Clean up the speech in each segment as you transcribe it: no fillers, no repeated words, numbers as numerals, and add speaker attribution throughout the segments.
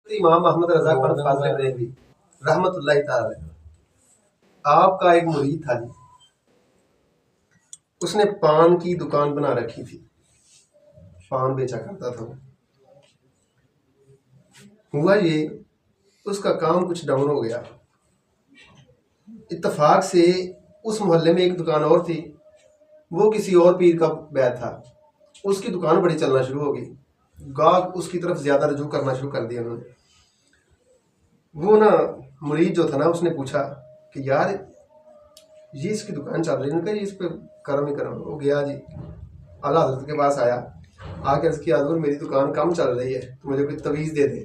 Speaker 1: امام احمد رضا خان فاضل بریلوی رحمت اللہ تعالی علیہ، آپ کا ایک مرید تھا جی، اس نے پان کی دکان بنا رکھی تھی، پان بیچا کرتا تھا وہ۔ ہوا یہ اس کا کام کچھ ڈاؤن ہو گیا، اتفاق سے اس محلے میں ایک دکان اور تھی، وہ کسی اور پیر کا بیت تھا، اس کی دکان بڑی چلنا شروع ہو گئی، گاہک اس کی طرف زیادہ رجوع کرنا شروع کر دیا انہوں نے۔ وہ نا مرید جو تھا نا، اس نے پوچھا کہ یار یہ اس کی دکان چل رہی ہے، کہ اس پہ کرم ہی کرم۔ وہ گیا جی، اعلیٰ حضرت کے پاس آیا، آ کے عرض کیا حضور میری دکان کم چل رہی ہے، تو مجھے کوئی تویز دے دے۔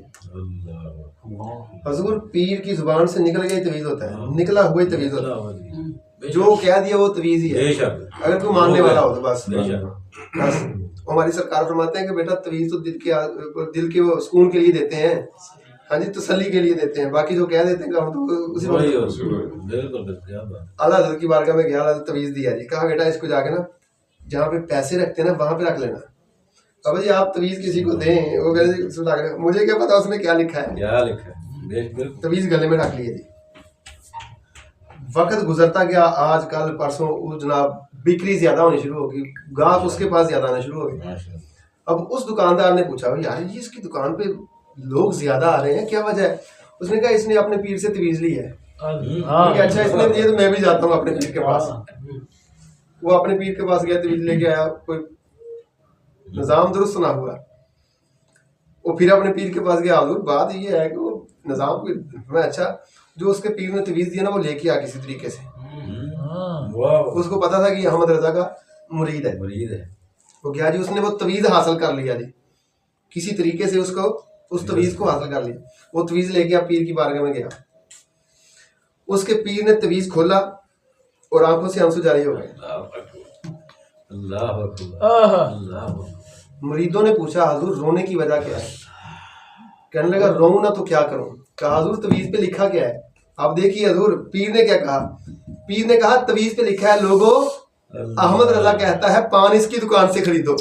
Speaker 1: حضور پیر کی زبان سے نکل گئی تویز ہوتا ہے، نکلا ہوا ہی تویز ہوتا ہے، جو کہہ دیا وہ تویز ہی ہے، اگر کوئی ماننے والا ہو تو بس۔ ہماری سرکار فرماتے ہیں کہ بیٹا تویز تو دل کے وہ سکون کے لیے دیتے ہیں، ہاں جی تسلی کے لیے دیتے ہیں، باقی جو کہہ دیتے ہیں ہم تو اسی اعلیٰ حضرت کی بارگاہ میں گیا، اللہ تویز دیا جی، کہا بیٹا اس کو جا کے نا جہاں پہ پیسے رکھتے ہیں نا وہاں پہ رکھ لینا۔ اب جی آپ تویز کسی کو دیں، وہ مجھے کیا پتا اس میں کیا لکھا ہے، تویز گلے میں رکھ لیے جی۔ وقت گزرتا گیا، آج کل پرسوں جناب بکری زیادہ ہونی شروع ہوگی، گاہک اس کے پاس زیادہ آنا شروع ہو گئے۔ اب اس دکاندار نے پوچھا یار یہ اس کی دکان پہ لوگ زیادہ آ رہے ہیں، کیا وجہ ہے؟ اس نے کہا اس نے اپنے پیر سے تویز لی ہے۔ اچھا اس نے دی تو میں بھی جاتا ہوں اپنے پیر کے پاس۔ وہ اپنے پیر کے پاس گیا، تویز لے کے آیا، کوئی نظام درست نہ ہوا، وہ پھر اپنے پیر کے پاس گیا، حضور بات یہ ہے کہ وہ نظام میں اچھا جو اس کے پیر نے تویز دیا نا وہ لے کے آ کسی طریقے سے، اس کو پتا تھا کہ یہ احمد رضا کا مرید ہے، وہ گیا جی، اس نے وہ تویز حاصل کر لیا جی، کسی طریقے سے اس تویز کو حاصل کر لیا، وہ تویز لے کے پیر کی بارگاہ میں گیا، اس کے پیر نے تویز کھولا اور آنکھوں سے آنسو جاری ہو گئے۔ مریدوں نے پوچھا حضور رونے کی وجہ کیا ہے؟ کہنے لگا رو نہ تو کیا کروں؟ کہا حضور تویز پہ لکھا کیا ہے؟ اب دیکھیے حضور پیر نے کیا کہا، پیر نے کہا تویز پہ لکھا ہے لوگو احمد رضا کہتا ہے پان اس کی دکان سے خریدو۔